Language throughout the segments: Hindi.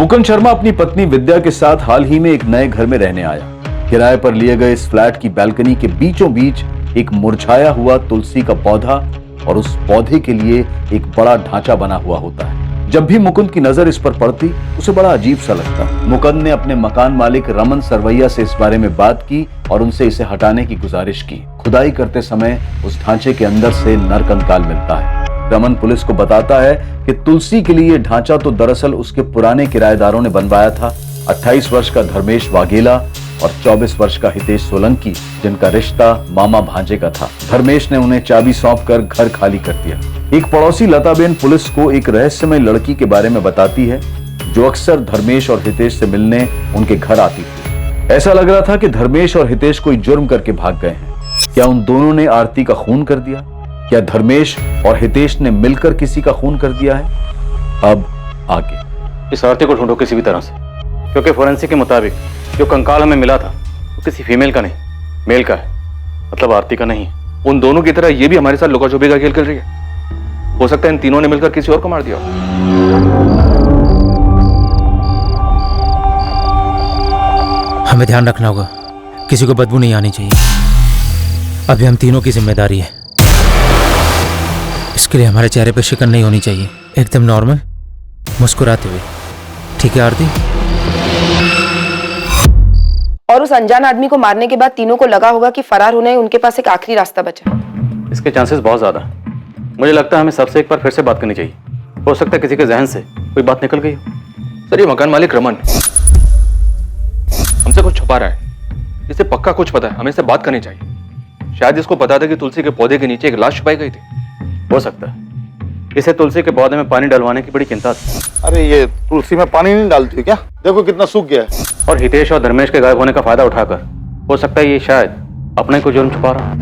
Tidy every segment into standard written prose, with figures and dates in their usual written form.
मुकुंद शर्मा अपनी पत्नी विद्या के साथ हाल ही में एक नए घर में रहने आया। किराए पर लिए गए इस फ्लैट की बालकनी के बीचों बीच एक मुरझाया हुआ तुलसी का पौधा और उस पौधे के लिए एक बड़ा ढांचा बना हुआ होता है। जब भी मुकुंद की नजर इस पर पड़ती उसे बड़ा अजीब सा लगता। मुकुंद ने अपने मकान मालिक रमन सरवैया से इस बारे में बात की और उनसे इसे हटाने की गुजारिश की। खुदाई करते समय उस ढांचे के अंदर से नर कंकाल मिलता है। रमन पुलिस को बताता है कि तुलसी के लिए ढांचा तो दरअसल उसके पुराने किराएदारों ने बनवाया था। 28 वर्ष का धर्मेश वाघेला और 24 वर्ष का हितेश सोलंकी, जिनका रिश्ता मामा भांजे का था। धर्मेश ने उन्हें चाबी सौंपकर घर खाली कर दिया। एक पड़ोसी लताबेन पुलिस को एक रहस्यमय लड़की के बारे में बताती है जो अक्सर धर्मेश और हितेश से मिलने उनके घर आती थी। ऐसा लग रहा था कि धर्मेश और हितेश कोई जुर्म करके भाग गए हैं। क्या उन दोनों ने आरती का खून कर दिया? क्या धर्मेश और हितेश ने मिलकर किसी का खून कर दिया है? अब आगे इस आरती को ढूंढो किसी भी तरह से, क्योंकि फोरेंसिक के मुताबिक जो कंकाल हमें मिला था वो किसी फीमेल का नहीं, मेल का है, मतलब आरती का नहीं। उन दोनों की तरह ये भी हमारे साथ लुका छुपी का खेल खेल रही है। हो सकता है इन तीनों ने मिलकर किसी और को मार दिया। हमें ध्यान रखना होगा, किसी को बदबू नहीं आनी चाहिए। अभी हम तीनों की जिम्मेदारी है। इसके लिए हमारे चेहरे पर शिकन नहीं होनी चाहिए, एकदम नॉर्मल मुस्कुराते हुए। ठीक है आरती? और उस अनजान आदमी को मारने के बाद तीनों को लगा होगा कि फरार होने उनके पास एक आखिरी रास्ता बचा। इसके चांसेस बहुत ज्यादा है। मुझे लगता है हमें सबसे एक बार फिर से बात करनी चाहिए। हो सकता है किसी के जहन से कोई बात निकल गई हो। सर, ये मकान मालिक रमन हमसे कुछ छुपा रहा है। इसे पक्का कुछ पता है, हमें इससे बात करनी चाहिए। शायद इसको पता था कि तुलसी के पौधे के नीचे एक लाश छुपाई गई थी। हो सकता है इसे तुलसी के पौधे में पानी डलवाने की बड़ी चिंता थी। अरे ये तुलसी में पानी नहीं डालती क्या? देखो कितना सूख गया है। और हितेश और धर्मेश के गायब होने का फायदा उठाकर हो सकता है ये शायद अपने को जुर्म छुपा रहा है।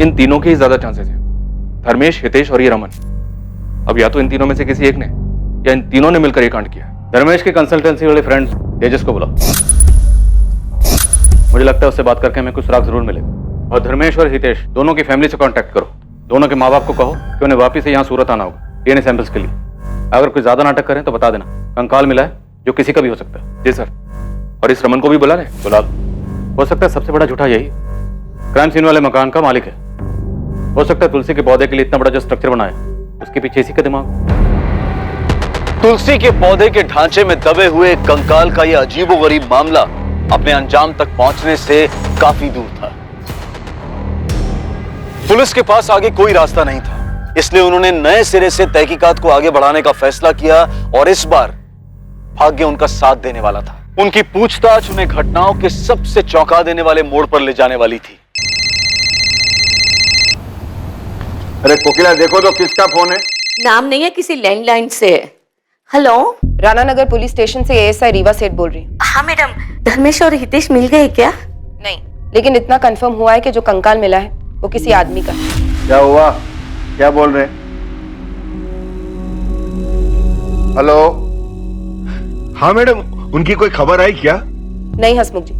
इन तीनों के ही ज्यादा चांसेस हैं, धर्मेश, हितेश और ये रमन। अब या तो इन तीनों में से किसी एक ने या इन तीनों ने मिलकर ये कांड किया। धर्मेश के कंसल्टेंसी वाले फ्रेंड तेजस को बुलाओ। मुझे लगता है उससे बात करके हमें कुछ सुराग जरूर मिलेगा। और धर्मेश और हितेश दोनों की फैमिली से कांटेक्ट करो। दोनों के माँ बाप को कहो कि उन्हें वापिस से यहाँ सूरत आना होगा डीएनए सैंपल्स के लिए। अगर कोई ज्यादा नाटक करें तो बता देना। कंकाल मिला है जो किसी का भी हो सकता है। जी सर। और इस रमन को भी बुला लें। बुला लो। हो सकता है सबसे बड़ा झूठा यही क्राइम सीन वाले मकान का मालिक है। हो सकता है तुलसी के पौधे के लिए इतना बड़ा जो स्ट्रक्चर बनाया उसके पीछे इसी का दिमाग। तुलसी के पौधे के ढांचे में दबे हुए कंकाल का यह अजीबोगरीब मामला अपने अंजाम तक पहुंचने से काफी दूर था। पुलिस के पास आगे कोई रास्ता नहीं था, इसलिए उन्होंने नए सिरे से तहकीकात को आगे बढ़ाने का फैसला किया और इस बार भाग्य उनका साथ देने वाला था। उनकी पूछताछ उन्हें घटनाओं के सबसे चौंका देने वाले मोड़ पर ले जाने वाली थी। अरे कोकिला, देखो तो किसका फोन है? नाम नहीं है, किसी लैंडलाइन से है। हेलो, राणा नगर पुलिस स्टेशन से एएसआई रीवा सेठ बोल रही हूँ। हाँ मैडम, धर्मेश और हितेश मिल गए क्या? नहीं, लेकिन इतना कंफर्म हुआ है कि जो कंकाल मिला है वो किसी आदमी का है। क्या हुआ? क्या बोल रहे? हेलो? हाँ मैडम, उनकी कोई खबर आई क्या? नहीं हसमुख जी,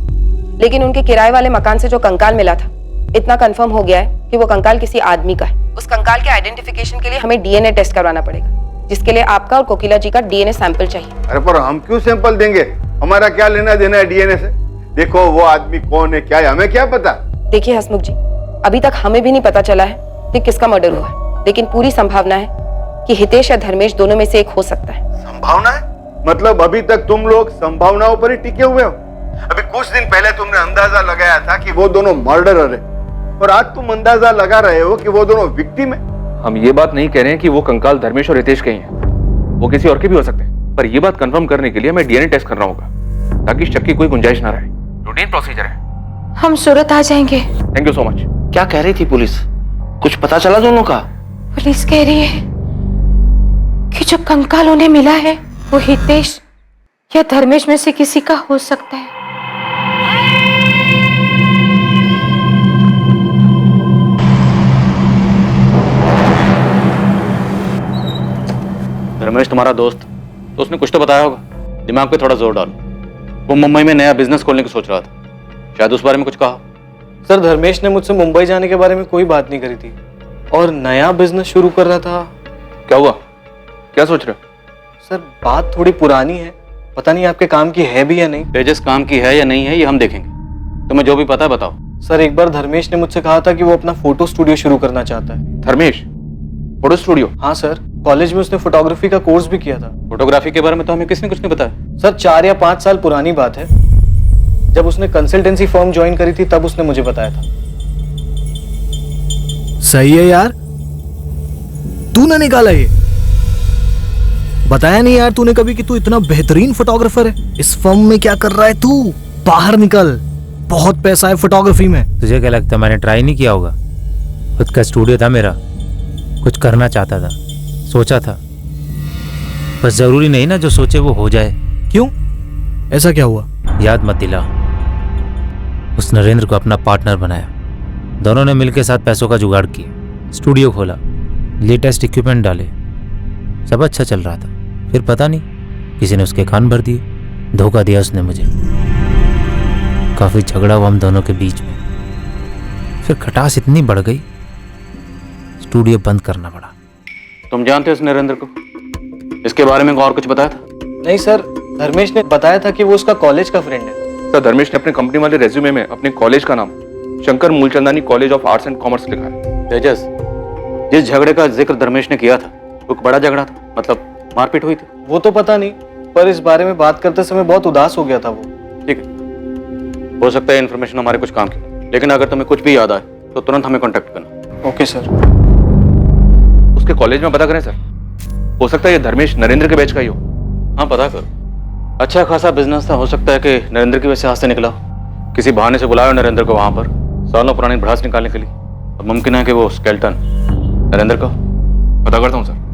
लेकिन उनके किराए वाले मकान से जो कंकाल मिला था इतना कंफर्म हो गया है कि वो कंकाल किसी आदमी का है। उस कंकाल के आइडेंटिफिकेशन के लिए हमें डीएनए टेस्ट करवाना पड़ेगा, जिसके लिए आपका और कोकिला जी का डीएनए सैंपल चाहिए। अरे पर हम क्यों सैंपल देंगे? हमारा क्या लेना देना है डीएनए से? देखो वो आदमी कौन है, क्या है, हमें क्या पता? देखिए हसमुख जी, अभी तक हमें भी नहीं पता चला है कि किसका मर्डर हुआ है, लेकिन पूरी संभावना है कि हितेश या धर्मेश दोनों में से एक हो सकता है। संभावना है? मतलब अभी तक तुम लोग संभावनाओं पर ही टिके हुए हो? अभी कुछ दिन पहले तुमने अंदाजा लगाया था कि वो दोनों मर्डरर है और आज तुम अंदाजा लगा रहे हो कि वो दोनों विक्टिम है। हम ये बात नहीं कह रहे हैं कि वो कंकाल धर्मेश और हितेश के ही हैं, वो किसी और के भी हो सकते हैं, पर ये बात कंफर्म करने के लिए हमें डीएनए टेस्ट करना होगा ताकि शक की कोई गुंजाइश ना रहे। रूटीन प्रोसीजर है। हम सूरत आ जाएंगे। Thank you so much. क्या कह रही थी पुलिस? कुछ पता चला दोनों का? पुलिस कह रही है कि जो कंकाल उन्हें मिला है वो हितेश या धर्मेश में से किसी का हो सकता है। धर्मेश तुम्हारा दोस्त, तो उसने कुछ तो बताया होगा। दिमाग पे थोड़ा जोर डालो। वो मुंबई में नया बिजनेस खोलने की सोच रहा था, शायद उस बारे में कुछ कहा। सर धर्मेश ने मुझसे मुंबई जाने के बारे में कोई बात नहीं करी थी और नया बिजनेस शुरू कर रहा था। क्या हुआ, क्या सोच रहे हो? सर बात थोड़ी पुरानी है, पता नहीं आपके काम की है भी या नहीं। तेजस काम की है या नहीं है ये हम देखेंगे, तुम्हें जो भी पता है बताओ। सर एक बार धर्मेश ने मुझसे कहा था कि वो अपना फोटो स्टूडियो शुरू करना चाहता है। Dharmesh photo studio? हाँ सर, कॉलेज में उसने फोटोग्राफी का कोर्स भी किया था। फोटोग्राफी के बारे में तो हमें किसने कुछ नहीं बताया। सर 4 या 5 साल पुरानी बात है, जब उसने कंसल्टेंसी फर्म ज्वाइन करी थी तब उसने मुझे बताया था। सही है यार, तूने निकाला ये, बताया नहीं यार तूने कभी कि तू इतना बेहतरीन फोटोग्राफर है। इस फर्म में क्या कर रहा है तू? बाहर निकल, बहुत पैसा है फोटोग्राफी में। तुझे क्या लगता है मैंने ट्राई नहीं किया होगा? खुद का स्टूडियो था मेरा, कुछ करना चाहता था, सोचा था, बस जरूरी नहीं ना जो सोचे वो हो जाए। क्यों, ऐसा क्या हुआ? याद मत दिला। उस नरेंद्र को अपना पार्टनर बनाया, दोनों ने मिलकर साथ पैसों का जुगाड़ किया, स्टूडियो खोला, लेटेस्ट इक्विपमेंट डाले, सब अच्छा चल रहा था। फिर पता नहीं किसी ने उसके कान भर दिए, धोखा दिया उसने मुझे। काफी झगड़ा हुआ हम दोनों के बीच में, फिर खटास इतनी बढ़ गई स्टूडियो बंद करना पड़ा। तुम जानते हो इस नरेंद्र को? इसके बारे में और कुछ बताया था? नहीं सर, धर्मेश ने बताया था कि वो उसका कॉलेज का फ्रेंड है। सर धर्मेश ने अपने कंपनी वाले रेज्यूमे में अपने कॉलेज का नाम Shankar Mulchandani College of Arts and Commerce लिखा है। तेजस, जिस झगड़े का जिक्र धर्मेश ने किया था वो बड़ा झगड़ा था, मतलब मारपीट हुई थी? वो तो पता नहीं, पर इस बारे में बात करते समय बहुत उदास हो गया था वो। ठीक है, हो सकता है इन्फॉर्मेशन हमारे कुछ काम की, लेकिन अगर तुम्हें कुछ भी याद आए तो तुरंत हमें कॉन्टेक्ट करना। Okay sir. उसके कॉलेज में पता करें सर, हो सकता है ये धर्मेश नरेंद्र के बैच का ही हो। हाँ पता करो, अच्छा खासा बिजनेस था, हो सकता है कि नरेंद्र की वजह से हाथ से निकला हो। किसी बहाने से बुलाया नरेंद्र को वहां पर सालों पुरानी भड़ास निकालने के लिए। अब मुमकिन है कि वो स्केल्टन नरेंद्र का। पता करता हूँ सर।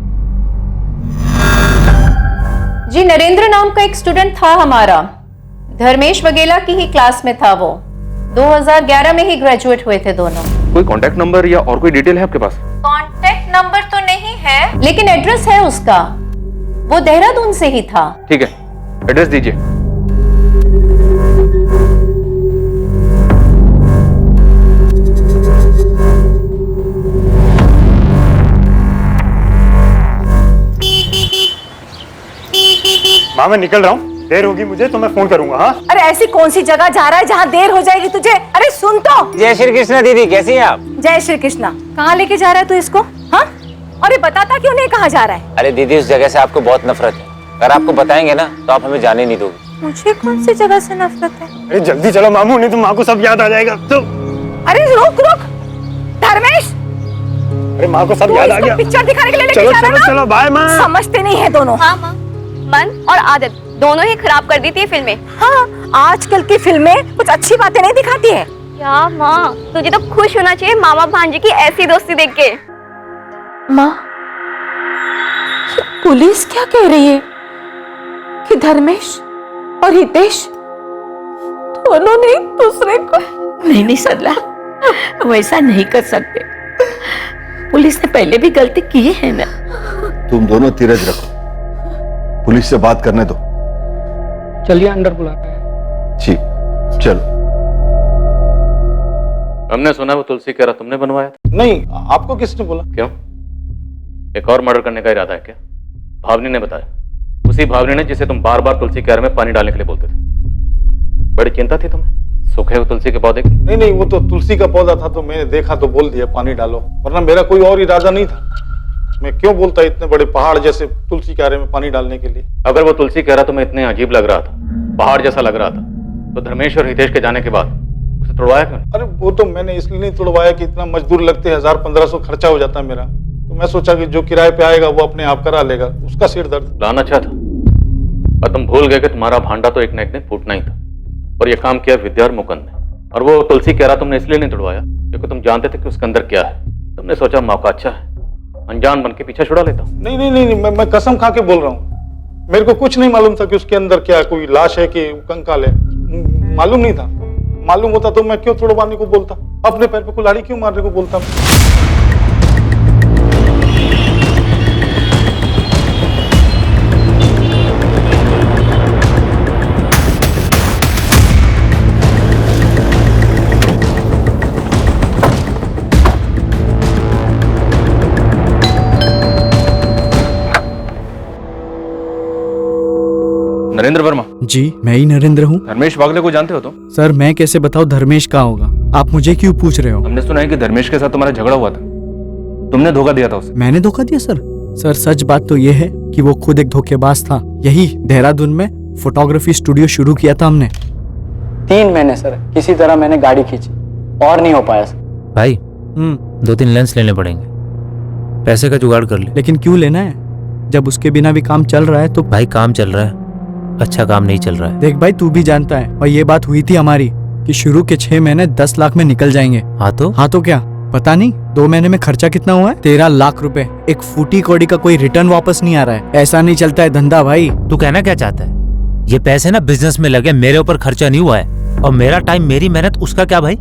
जी नरेंद्र नाम का एक स्टूडेंट था हमारा, धर्मेश वगेला की ही क्लास में था वो। 2011 में ही ग्रेजुएट हुए थे दोनों। कोई कांटेक्ट नंबर या और कोई डिटेल है आपके पास? कांटेक्ट नंबर तो नहीं है, लेकिन एड्रेस है उसका, वो देहरादून से ही था। ठीक है, एड्रेस दीजिए। माँ मैं निकल रहा हूँ, देर होगी मुझे तो मैं फोन करूंगा। हाँ अरे ऐसी कौन सी जगह जा रहा है जहाँ देर हो जाएगी तुझे? अरे सुन तो। जय श्री कृष्णा दीदी, कैसी हैं आप? जय श्री कृष्णा। कहाँ लेके जा रहा है तू इसको? हाँ, और ये बताता क्यों नहीं कहाँ जा रहा है? अरे दीदी उस जगह से आपको बहुत नफरत है, अगर आपको बताएंगे ना तो आप हमें जाने नहीं दोगे। मुझे कौन सी जगह से नफरत है? अरे जल्दी चलो मामू, नहीं तो माँ को सब याद आ जाएगा। तो अरे रुक रुक धर्मेश, अरे माँ को सब याद आ गया। पिक्चर दिखाने के लिए लेके चलो जा रहा है चलो ना? चलो बाय माँ। समझते नहीं है दोनों। हाँ माँ, मन और आदत दोनों ही खराब कर दी थी फिल्में। हाँ, आजकल की फिल्में कुछ अच्छी बातें नहीं दिखाती है। क्या माँ, तुझे तो खुश होना चाहिए मामा भांजे की ऐसी दोस्ती देख के। माँ, पुलिस क्या कह रही है कि धर्मेश और हितेश दोनों ने एक दूसरे को? नहीं सरला, वैसा नहीं कर सकते, पुलिस ने पहले भी गलती की है ना। तुम दोनों धीरज रखो, पुलिस से बात करने दो। चलिए अंदर बुला रहे हैं। जी चलो। हमने सुना वो तुलसी कह रहा तुमने बनवाया था। नहीं, आपको किसने बोला? क्यों, एक और मर्डर करने का इरादा है क्या? भावनी ने बताया, उसी भावनी ने जिसे तुम बार बार तुलसी क्यार में पानी डालने के लिए बोलते थे। बड़ी चिंता थी तुम्हें सूखे हुए तुलसी के पौधे की? नहीं, वो तो तुलसी का पौधा था तो मैंने देखा तो बोल दिया पानी डालो, वरना मेरा कोई और इरादा नहीं था। मैं क्यों बोलता इतने बड़े पहाड़ जैसे तुलसी क्यारे में पानी डालने के लिए? अगर वो तुलसी क्यारा तुम्हें इतने अजीब लग रहा था, पहाड़ जैसा लग रहा था, तो धर्मेश और हितेश के जाने के बाद उसे तोड़वाया क्यों? अरे वो तो मैंने इसलिए नहीं तोड़वाया कि इतना मजदूर लगते, 1000-1500 खर्चा हो जाता मेरा, तो मैं सोचा कि जो किराए पे आएगा वो अपने आप करा लेगा, उसका सिर दर्द। प्लान अच्छा था, और तुम भूल गए कि तुम्हारा भांडा तो एक न एक दिन फूटना ही था, और ये काम किया विद्या और मुकुंद ने। और वो तुलसी क्यारा तुमने इसलिए नहीं तोड़वाया क्योंकि तुम जानते थे कि उसके अंदर क्या है। तुमने सोचा मौका अच्छा है, अनजान बन के पीछे छुड़ा लेता हूँ। नहीं, मैं कसम खा के बोल रहा हूँ, मेरे को कुछ नहीं मालूम था कि उसके अंदर क्या, कोई लाश है कि कंकाल है, मालूम नहीं था। मालूम होता तो मैं क्यों तोड़वाने को बोलता, अपने पैर पे कुल्हाड़ी क्यों मारने को बोलता मैं? नरेंद्र वर्मा? जी मैं ही नरेंद्र हूँ। धर्मेश वागले को जानते हो तुम? सर मैं कैसे बताऊँ धर्मेश कहाँ होगा? आप मुझे क्यों पूछ रहे हो? हमने सुना है कि धर्मेश के साथ तुम्हारा झगड़ा हुआ था, तुमने धोखा दिया था उसे। मैंने धोखा दिया सर? सर सच बात तो ये है कि वो खुद एक धोखेबाज था। यही देहरादून में फोटोग्राफी स्टूडियो शुरू किया था हमने। 3 महीने सर किसी तरह मैंने गाड़ी खींची और नहीं हो पाया सर। भाई 2-3 लेंस लेने पड़ेंगे, पैसे का जुगाड़ कर ले। लेकिन क्यों लेना है जब उसके बिना भी काम चल रहा है? तो भाई काम चल रहा है, अच्छा काम नहीं चल रहा है। देख भाई तू भी जानता है, और ये बात हुई थी हमारी कि शुरू के 6 महीने 10 लाख में निकल जाएंगे। हाँ तो क्या पता नहीं 2 महीने में खर्चा कितना हुआ है? 13 लाख रुपए। एक फूटी कौड़ी का कोई रिटर्न वापस नहीं आ रहा है। ऐसा नहीं चलता है धंधा भाई। तू कहना क्या चाहता है? ये पैसे ना बिजनेस में लगे, मेरे ऊपर खर्चा नहीं हुआ है, और मेरा टाइम मेरी मेहनत उसका क्या भाई?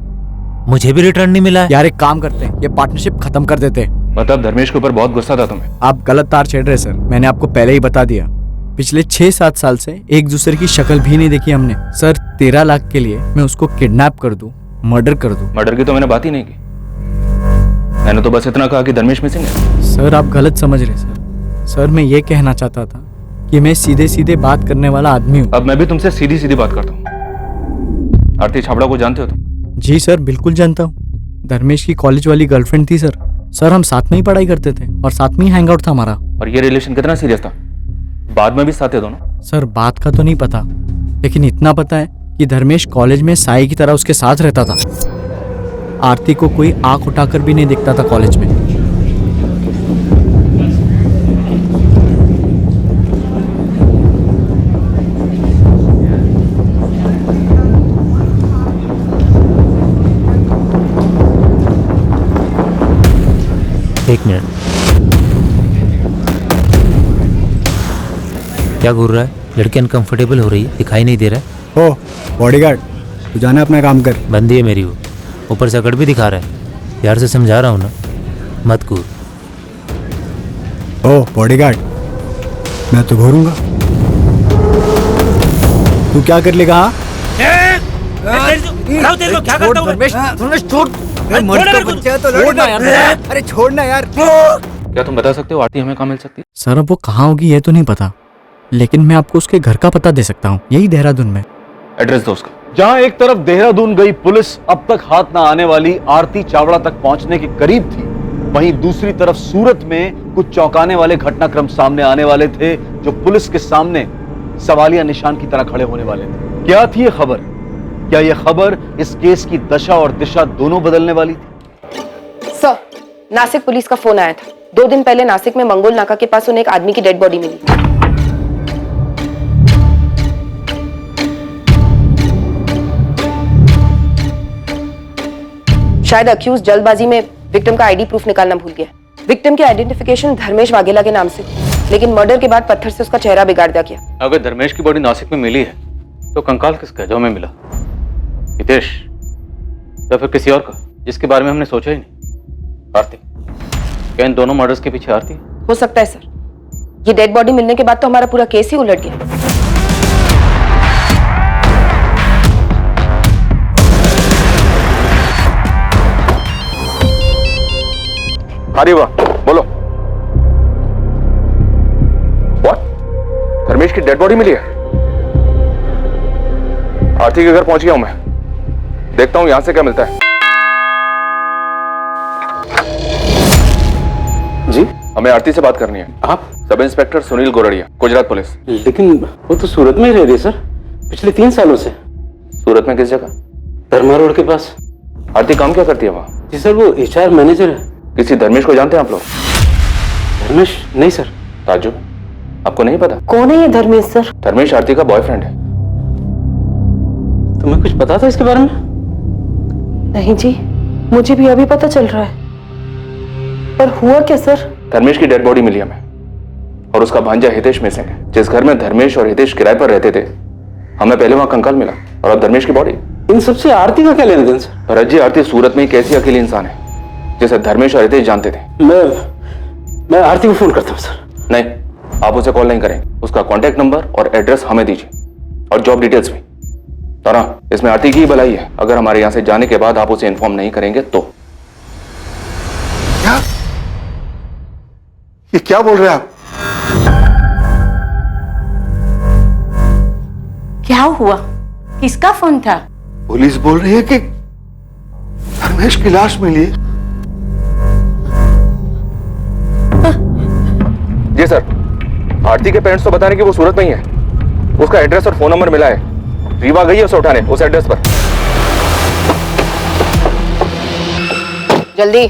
मुझे भी रिटर्न नहीं मिला है। यार एक काम करते हैं, ये पार्टनरशिप खत्म कर देते। मतलब धर्मेश के ऊपर बहुत गुस्सा था तुम्हें? आप गलत तार छेड़ रहे सर, मैंने आपको पहले ही बता दिया। पिछले 6-7 साल से एक दूसरे की शक्ल भी नहीं देखी हमने। सर 13 लाख के लिए मैं उसको किडनैप कर दूं, मर्डर कर दूं? मर्डर की तो मैंने बात ही नहीं की, मैंने तो बस इतना कहा कि धर्मेश मिसिंग है। सर आप गलत समझ रहे सर। सर मैं ये कहना चाहता था कि मैं सीधे सीधे बात करने वाला आदमी हूँ। अब मैं भी तुमसे सीधी सीधी बात करता हूँ। आरती छाबड़ा को जानते हो तुम? जी सर बिल्कुल जानता हूँ। धर्मेश की कॉलेज वाली गर्लफ्रेंड थी सर। सर हम साथ में ही पढ़ाई करते थे और साथ में ही हैंग आउट था हमारा। और ये रिलेशन कितना सीरियस था? बाद में भी साथ थे दोनों? सर बात का तो नहीं पता, लेकिन इतना पता है कि धर्मेश कॉलेज में साई की तरह उसके साथ रहता था। आरती को कोई आंख उठाकर भी नहीं देखता था कॉलेज में। एक मिनट, क्या घूर रहा है? लड़की अनकंफर्टेबल हो रही है, दिखाई नहीं दे रहा है। ओ बॉडीगार्ड, तू जाना अपना काम कर। बंदी है मेरी वो, ऊपर से अकड़ भी दिखा रहा है। प्यार से समझा रहा हूँ ना, मत घूर। ओ बॉडीगार्ड, मैं तो घूरूंगा, तू क्या कर लेगा? अरे छोड़ना यार। क्या तुम बता सकते हो आरती हमें कहाँ मिल सकती है? सर अब वो कहाँ होगी ये तो नहीं पता, लेकिन मैं आपको उसके घर का पता दे सकता हूँ, यही देहरादून में। एड्रेस दो उसका। जहां एक तरफ देहरादून गई पुलिस अब तक हाथ ना आने वाली आरती चावड़ा तक पहुंचने के करीब थी, वहीं दूसरी तरफ सूरत में कुछ चौंकाने वाले घटनाक्रम सामने आने वाले थे जो पुलिस के सामने सवालिया निशान की तरह खड़े होने वाले थे। क्या थी ये खबर? क्या यह खबर इस केस की दशा और दिशा दोनों बदलने वाली थी? सर नासिक पुलिस का फोन आया था। 2 दिन पहले नासिक में मंगोल नाका के पास उन्हें एक आदमी की डेड बॉडी मिली। शायद अक्यूज जल्दबाजी में विक्टिम का आईडी प्रूफ निकालना भूल गया। विक्टिम की आइडेंटिफिकेशन धर्मेश वाघेला के नाम से, लेकिन मर्डर के बाद पत्थर से उसका चेहरा बिगाड़ दिया गया। अगर धर्मेश की बॉडी नासिक में मिली है तो कंकाल किसका है जो हमें मिला? हितेश या फिर किसी और का जिसके बारे में हमने सोचा ही नहीं? आरती? क्या इन दोनों मर्डर्स के पीछे आरती? हो सकता है सर। ये डेड बॉडी मिलने के बाद तो हमारा पूरा केस ही उलट गया। अरे वाह, बोलो। व्हाट? धर्मेश की डेड बॉडी मिली है? आरती के घर पहुंच गया हूं मैं, देखता हूं यहां से क्या मिलता है। जी, हमें आरती से बात करनी है। आप? Sub inspector Sunil Gordiya, Gujarat police. लेकिन वो तो सूरत में ही रह रही है सर, पिछले 3 सालों से। सूरत में किस जगह? धर्मा रोड के पास। आरती काम क्या करती है वहां? जी सर वो HR मैनेजर है। किसी धर्मेश को जानते हैं आप लोग? धर्मेश? नहीं सर। राजू, आपको नहीं पता? कौन है ये धर्मेश सर? धर्मेश आरती का बॉयफ्रेंड है। तुम्हें कुछ पता था इसके बारे में? नहीं जी, मुझे भी अभी पता चल रहा है। पर हुआ क्या सर? धर्मेश की डेड बॉडी मिली हमें, और उसका भांजा हितेश मिसिंग है। जिस घर में धर्मेश और हितेश किराए पर रहते थे, हमें पहले वहां कंकाल मिला, और अब धर्मेश की बॉडी। इन सबसे आरती का क्या लेना देना सर? भरत जी, आरती सूरत में एक ऐसी अकेली इंसान है जिसे धर्मेश और हितेश जानते थे। मैं आरती को फोन करता हूँ सर। नहीं, आप उसे कॉल नहीं करेंगे। उसका कॉन्टैक्ट नंबर और एड्रेस हमें दीजिए, और जॉब डिटेल्स भी। तो इसमें आरती की ही भलाई है। अगर हमारे यहां से जाने के बाद आप उसे इन्फॉर्म नहीं करेंगे तो। क्या? ये क्या बोल रहे हैं आप? हुआ? किसका फोन था? पुलिस बोल रही है कि धर्मेश की लाश मिली है। जी सर, आरती के पेरेंट्स तो बता रहे कि वो सूरत में ही है। उसका एड्रेस और फोन नंबर मिला है। रीवा गई है उसे उठाने उस एड्रेस पर। जल्दी।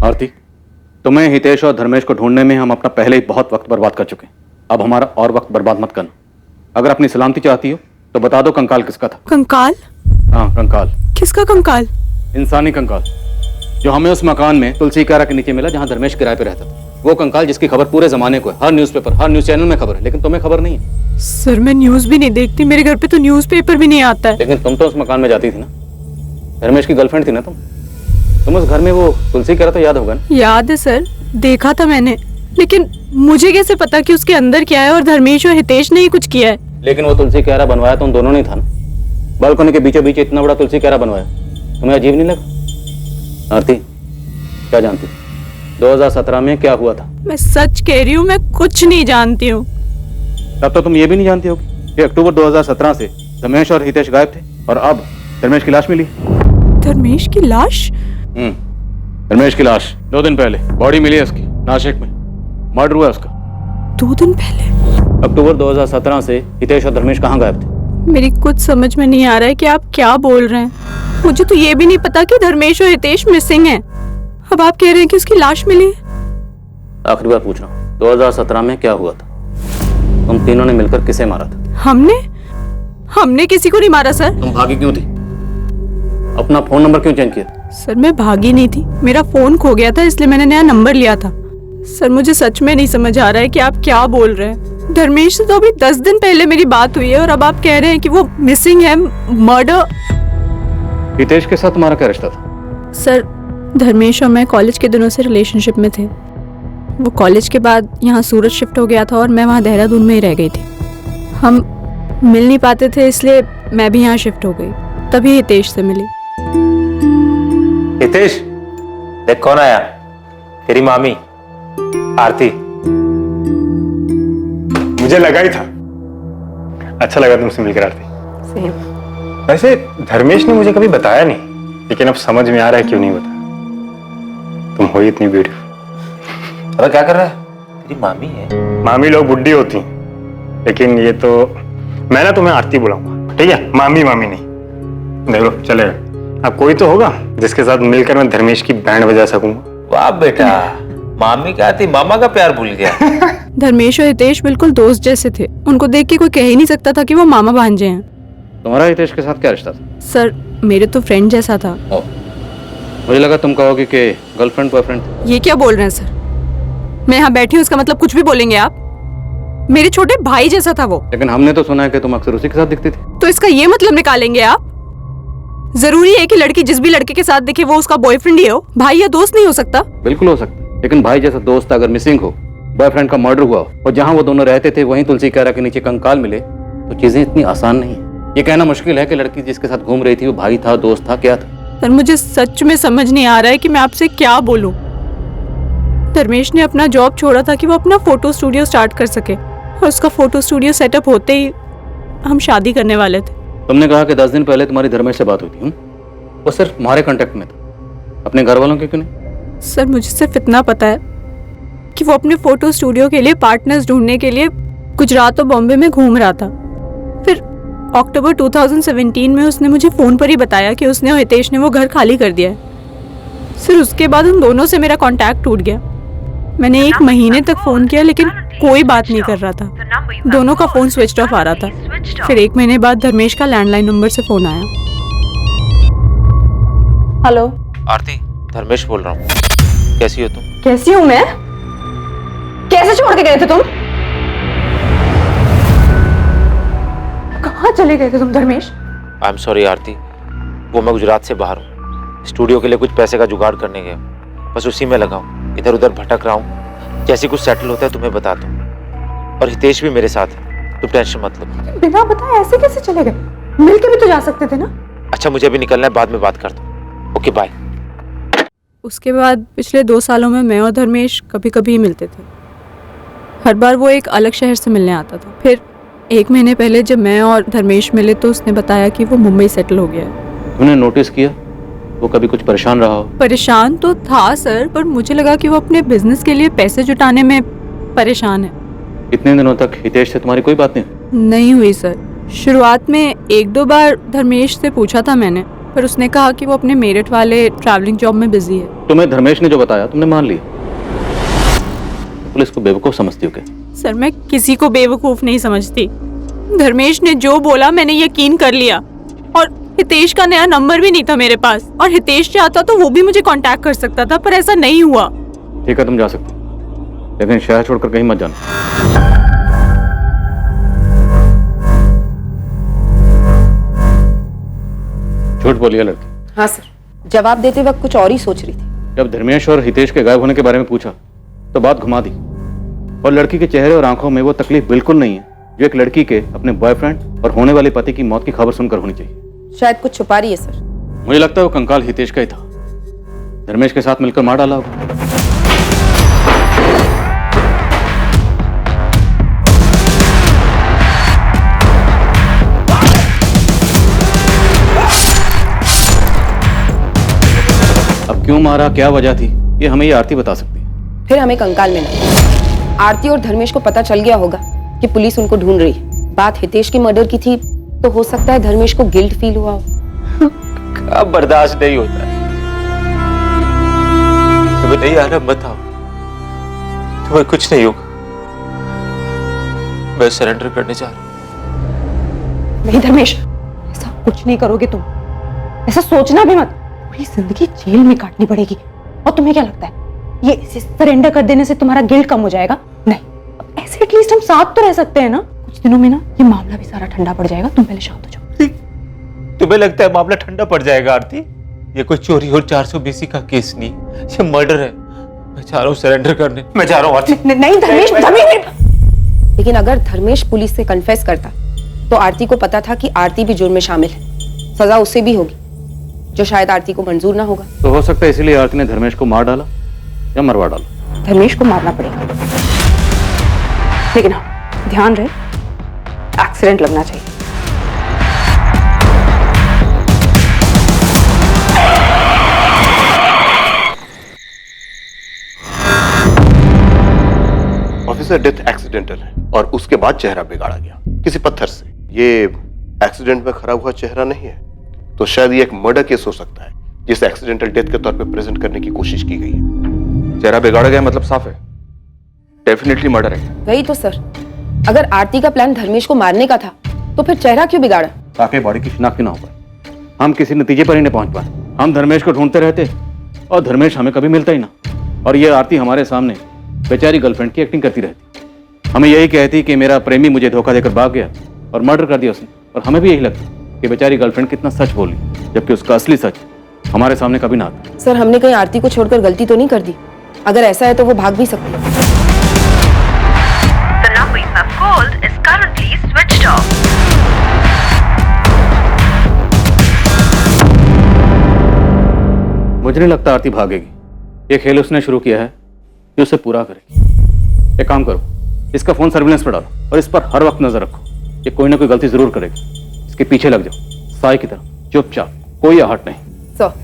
आरती, तुम्हें हितेश और धर्मेश को ढूंढने में हम अपना पहले ही बहुत वक्त बर्बाद कर चुके हैं। अब हमारा और वक्त बर्बाद मत करना। अगर अपनी सलामती चाहती हो तो बता दो कंकाल किसका था। कंकाल? हाँ, कंकाल। किसका कंकाल? इंसानी कंकाल, जो हमें उस मकान में तुलसी कारा के नीचे मिला जहाँ धर्मेश किराए पे रहता था। वो कंकाल जिसकी खबर पूरे जमाने को है, हर न्यूज़पेपर, हर न्यूज़ चैनल में खबर है, लेकिन तुम्हें खबर नहीं है। सर मैं न्यूज़ भी नहीं देखती, मेरे घर पे तो न्यूज़पेपर भी नहीं आता है। लेकिन तुम तो उस मकान में जाती थी ना, धर्मेश की गर्लफ्रेंड थी ना तुम उस घर में वो तुलसी कारा तो याद होगा ना? याद है सर, देखा था मैंने, लेकिन मुझे कैसे पता कि उसके अंदर क्या है और धर्मेश और हितेश ने ही कुछ किया है। लेकिन वो तुलसी क्यारा बनवाया तो उन दोनों ने था ना। बालकनी के बीचों बीच इतना बड़ा तुलसी क्यारा बनवाया, तुम्हें अजीब नहीं लगा? आरती, क्या जानती 2017 में क्या हुआ था? मैं सच कह रही हूँ, मैं कुछ नहीं जानती हूँ। तब तो तुम ये भी नहीं जानती होगी कि अक्टूबर 2017 से धर्मेश और हितेश गायब थे और अब धर्मेश की लाश मिली। धर्मेश की लाश? धर्मेश की लाश 2 दिन पहले बॉडी मिली है उसकी, नासिक में। मर्डर हुआ उसका 2 दिन पहले। अक्टूबर 2017 से हितेश और धर्मेश कहाँ गायब थे? मेरी कुछ समझ में नहीं आ रहा है कि आप क्या बोल रहे हैं। मुझे तो ये भी नहीं पता कि धर्मेश और हितेश मिसिंग हैं। अब आप कह रहे हैं कि उसकी लाश मिली है। आखिरी बार पूछ रहा हूँ, 2017 में क्या हुआ था? तुम तीनों ने मिलकर किसे मारा था? हमने किसी को नहीं मारा सर। तुम भागी क्यों थी? अपना फोन नंबर क्यों चेंज किया? सर मैं भागी नहीं थी, मेरा फोन खो गया था इसलिए मैंने नया नंबर लिया था। सर मुझे सच में नहीं समझ आ रहा है कि आप क्या बोल रहे हैं। धर्मेश से तो अभी 10 दिन पहले मेरी बात हुई है और अब आप कह रहे हैं कि वो मिसिंग है, मर्डर। हितेश के साथ तुम्हारा क्या रिश्ता था? सर धर्मेश और मैं कॉलेज के दिनों से रिलेशनशिप में थे। वो कॉलेज के बाद यहाँ सूरत शिफ्ट हो गया था और मैं वहाँ देहरादून में ही रह गई थी। हम मिल नहीं पाते थे इसलिए मैं भी यहाँ शिफ्ट हो गई, तभी हितेश से मिली। हितेश, देख कौन आया। तेरी मामी आरती। मुझे लगा ही था। अच्छा लगा तुमसे मिलकर आरती। वैसे धर्मेश ने मुझे कभी बताया नहीं, लेकिन अब समझ में आ रहा है क्यों नहीं बताया। तुम हो ही इतनी ब्यूटीफुल। अबे क्या कर रहा है? तेरी मामी है। मामी लोग बुड्ढी होती हैं, लेकिन ये तो मैं ना तुम्हें आरती बुलाऊंगा, ठीक है? मामी मामी नहीं। देखो चलेगा। अब कोई तो होगा जिसके साथ मिलकर मैं धर्मेश की बैंड बजा सकूंगा। वाह बेटा, मामी क्या थी, मामा का प्यार भूल गया। धर्मेश और हितेश बिल्कुल दोस्त जैसे थे। उनको देख के कोई कह ही नहीं सकता था कि वो मामा भांजे हैं। तुम्हारा हितेश के साथ क्या रिश्ता था? सर मेरे तो फ्रेंड जैसा था। मुझे लगा तुम कहोगे कि गर्लफ्रेंड बॉयफ्रेंड। ये क्या बोल रहे हैं सर? मैं यहाँ बैठी हूँ, इसका मतलब कुछ भी बोलेंगे आप? मेरे छोटे भाई जैसा था वो। लेकिन हमने तो सुना है कि तुम अक्सर उसी के साथ दिखती थी। तो इसका ये मतलब निकालेंगे आप? जरूरी है कि लड़की जिस भी लड़के के साथ दिखे वो उसका बॉयफ्रेंड ही हो? भाई या दोस्त नहीं हो सकता? बिल्कुल हो सकता, लेकिन भाई जैसा दोस्त अगर मिसिंग हो, बॉयफ्रेंड का मर्डर हुआ और जहां वो दोनों रहते थे वहीं तुलसी क्यारा के नीचे कंकाल मिले, तो चीजें इतनी आसान नहीं है। ये कहना मुश्किल है कि लड़की जिसके साथ घूम रही थी वो भाई था, दोस्त था, क्या था? सर मुझे सच में समझ नहीं आ रहा है कि मैं आपसे क्या बोलूं। धर्मेश ने अपना जॉब छोड़ा था कि वो अपना फोटो स्टूडियो स्टार्ट कर सके, और उसका फोटो स्टूडियो सेटअप होते ही हम शादी करने वाले थे। तुमने कहा कि 10 दिन पहले तुम्हारी धर्मेश से बात हुई थी। वो सिर्फ तुम्हारे कांटेक्ट में था, अपने घर वालों के क्यों नहीं? सर मुझे सिर्फ इतना पता है कि वो अपने फोटो स्टूडियो के लिए पार्टनर्स ढूंढने के लिए गुजरात और बॉम्बे में घूम रहा था। फिर अक्टूबर 2017 में उसने मुझे फ़ोन पर ही बताया कि उसने और हितेश ने वो घर खाली कर दिया है। फिर उसके बाद उन दोनों से मेरा कांटेक्ट टूट गया। मैंने 1 महीने तक फ़ोन किया लेकिन कोई बात नहीं कर रहा था। दोनों का फ़ोन स्विच ऑफ आ रहा था। फिर 1 महीने बाद धर्मेश का लैंडलाइन नंबर से फ़ोन आया। हेलो आरती, धर्मेश बोल रहा हूँ। कैसी हो तुम? कैसी हूँ मैं? कैसे छोड़ के गए थे तुम? कहाँ चले गए थे तुम धर्मेश? आई एम सॉरी आरती, वो मैं गुजरात से बाहर हूँ। स्टूडियो के लिए कुछ पैसे का जुगाड़ करने गया, बस उसी में लगा हूँ। इधर उधर भटक रहा हूँ। जैसे कुछ सेटल होता है तुम्हें बताता हूँ। और हितेश भी मेरे साथ है, तुम टेंशन मत लो। बिना बताए ऐसे कैसे चले गए? मिलके भी तो जा सकते थे ना। अच्छा मुझे अभी निकलना है, बाद में बात करता हूँ। Okay bye. उसके बाद पिछले 2 सालों में मैं और धर्मेश कभी कभी मिलते थे। हर बार वो एक अलग शहर से मिलने आता था। फिर 1 महीने पहले जब मैं और धर्मेश मिले तो उसने बताया कि वो मुंबई सेटल हो गया है। तूने नोटिस किया वो कभी कुछ परेशान रहा हो? परेशान तो था सर, पर मुझे लगा कि वो अपने बिजनेस के लिए पैसे जुटाने में परेशान है। इतने दिनों तक हितेश से तुम्हारी कोई बात नहीं हुई सर। शुरुआत में 1-2 बार धर्मेश से पूछा था मैंने, पर उसने कहा कि वो अपने मेरठ वाले ट्रैवलिंग जॉब में बिजी है। तुम्हें धर्मेश ने जो बताया तुमने मान लिया? पुलिस को बेवकूफ समझती हो क्या? सर मैं किसी को बेवकूफ नहीं समझती। धर्मेश ने जो बोला मैंने यकीन कर लिया, और हितेश का नया नंबर भी नहीं था मेरे पास, और हितेश चाहता तो वो भी मुझे कांटेक्ट कर सकता था, पर ऐसा नहीं हुआ। ठीक है तुम जा सकते, लेकिन शहर छोड़कर कहीं मत जाना। झूठ बोली है लड़की। हाँ सर, जवाब देते वक्त कुछ और ही सोच रही थी। जब धर्मेश और हितेश के गायब होने के बारे में पूछा तो बात घुमा दी, और लड़की के चेहरे और आंखों में वो तकलीफ बिल्कुल नहीं है जो एक लड़की के अपने बॉयफ्रेंड और होने वाले पति की मौत की खबर सुनकर होनी चाहिए। शायद कुछ छुपा रही है सर। मुझे लगता है वो कंकाल हितेश का ही था, धर्मेश के साथ मिलकर मार डाला होगा। अब क्यों मारा, क्या वजह थी, ये हमें ये आरती बता सकती है। फिर हमें कंकाल मिला। आरती और धर्मेश को पता चल गया होगा कि पुलिस उनको ढूंढ रही है। बात हितेश की मर्डर की थी तो हो सकता है धर्मेश को गिल्ट फील हुआ हो। अब बर्दाश्त नहीं होता है। तुम्हें नहीं आना मत आओ, तुम्हें कुछ नहीं होगा। मैं सरेंडर करने जा रहा हूं। नहीं धर्मेश, ऐसा कुछ नहीं करोगे तुम। ऐसा सोचना भी मत। पूरी जिंदगी जेल में काटनी पड़ेगी। और तुम्हें क्या लगता है ये सरेंडर कर देने से तुम्हारा गिल्ट कम हो जाएगा? नहीं, अब ऐसे एटलीस्ट हम साथ तो रह सकते हैं ना। कुछ दिनों में ना ये मामला भी सारा ठंडा पड़ जाएगा। तुम पहले शांत हो जाओ। तुम्हें लगता है मामला ठंडा पड़ जाएगा आरती? ये कोई चोरी और 420 का केस नहीं, ये मर्डर है। मैं जा रहा हूँ सरेंडर करने, मैं जा रहा हूँ आरती। नहीं धर्मेश, लेकिन अगर धर्मेश पुलिस से कन्फेस करता तो आरती को पता था कि आरती भी जुर्म में शामिल है। सजा उसे भी होगी, जो शायद आरती को मंजूर ना होगा। तो हो सकता है इसीलिए आरती ने धर्मेश को मार डाला या मरवा डाला। धर्मेश को मारना पड़ेगा, लेकिन हाँ ध्यान रहे एक्सीडेंट लगना चाहिए। ऑफिसर, डेथ एक्सीडेंटल है और उसके बाद चेहरा बिगाड़ा गया किसी पत्थर से। ये एक्सीडेंट में खराब हुआ चेहरा नहीं है, तो शायद ये एक मर्डर केस हो सकता है जिसे एक्सीडेंटल डेथ के तौर पे प्रेजेंट करने की कोशिश की गई है। चेहरा बिगाड़ा गया मतलब साफ है, डेफिनेटली मर्डर है। वही तो सर, अगर आरती का प्लान धर्मेश को मारने का था तो फिर चेहरा क्यों बिगाड़ा? ताकि बॉडी की शिनाख्त ना हो पाए, हम किसी नतीजे पर ही नहीं पहुंच पाए। हम धर्मेश को ढूंढते रहते और धर्मेश हमें कभी मिलता ही ना, और ये आरती हमारे सामने बेचारी गर्लफ्रेंड की एक्टिंग करती रहती। हमें यही कहती कि मेरा प्रेमी मुझे धोखा देकर भाग गया और मर्डर कर दिया उसने, और हमें भी यही लगता कि बेचारी गर्लफ्रेंड कितना सच बोली, जबकि उसका असली सच हमारे सामने कभी ना आता। सर, हमने कहीं आरती को छोड़कर गलती तो नहीं कर दी? अगर ऐसा है तो वो भाग भी सकती है। The number you have called is currently switched off. मुझे नहीं लगता आरती भागेगी। ये खेल उसने शुरू किया है, ये उसे पूरा करेगी। एक काम करो, इसका फोन सर्विलेंस पर डालो और इस पर हर वक्त नजर रखो। ये कोई ना कोई गलती जरूर करेगी। इसके पीछे लग जाओ साई की तरह, चुपचाप, कोई आहट नहीं। सर,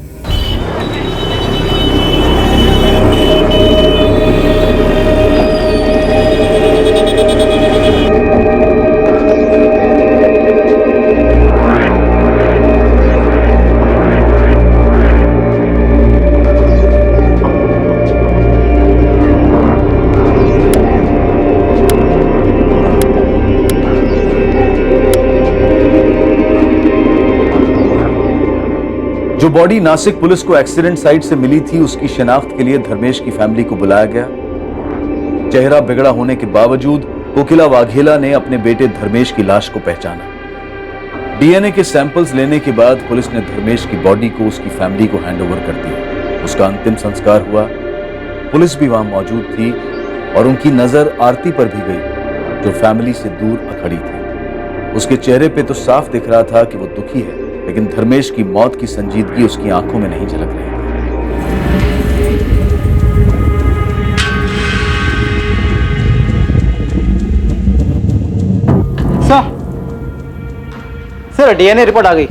जो बॉडी नासिक पुलिस को एक्सीडेंट साइट से मिली थी, उसकी शिनाख्त के लिए धर्मेश की फैमिली को बुलाया गया। चेहरा बिगड़ा होने के बावजूद कोकिला वाघेला ने अपने बेटे धर्मेश की लाश को पहचाना। डीएनए के सैंपल्स लेने के बाद पुलिस ने धर्मेश की बॉडी को उसकी फैमिली को हैंडओवर कर दिया। उसका अंतिम संस्कार हुआ। पुलिस भी वहां मौजूद थी और उनकी नजर आरती पर भी गई, जो फैमिली से दूर अखड़ी थी। उसके चेहरे पे तो साफ दिख रहा था कि वो दुखी है, लेकिन धर्मेश की मौत की संजीदगी उसकी आंखों में नहीं झलक रही थी। सर डीएनए रिपोर्ट आ गई।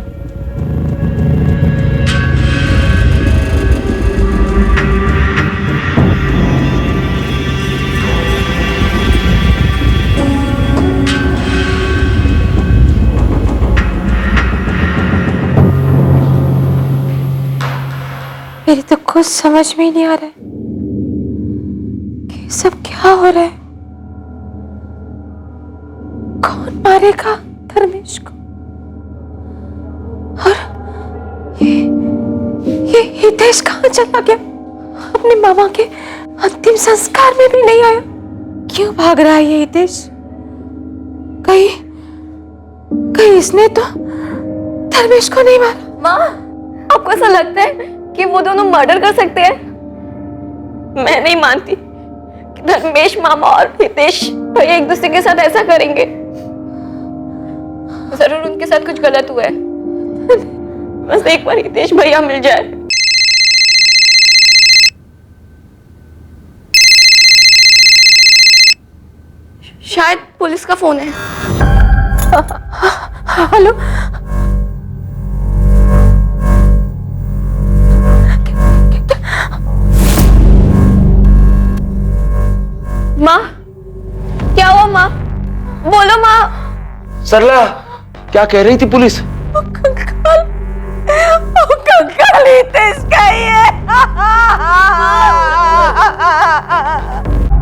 मेरी तो कुछ समझ में ही नहीं आ रहा है कि सब क्या हो रहा है। कौन मारेगा धर्मेश को? और ये हितेश कहाँ चला गया? अपने मामा के अंतिम संस्कार में भी नहीं आया। क्यों भाग रहा है ये हितेश? कहीं इसने तो धर्मेश को नहीं मारा? माँ, आपको ऐसा लगता है कि वो दोनों मर्डर कर सकते हैं? मैं नहीं मानती कि धर्मेश मामा और हितेश भैया एक दूसरे के साथ ऐसा करेंगे। जरूर उनके साथ कुछ गलत हुआ है। बस एक बार हितेश भैया मिल जाए। शायद पुलिस का फोन है। हेलो, माँ, क्या हुआ माँ? बोलो माँ। सरला, क्या कह रही थी पुलिस? कंकाल हितेश का ही है।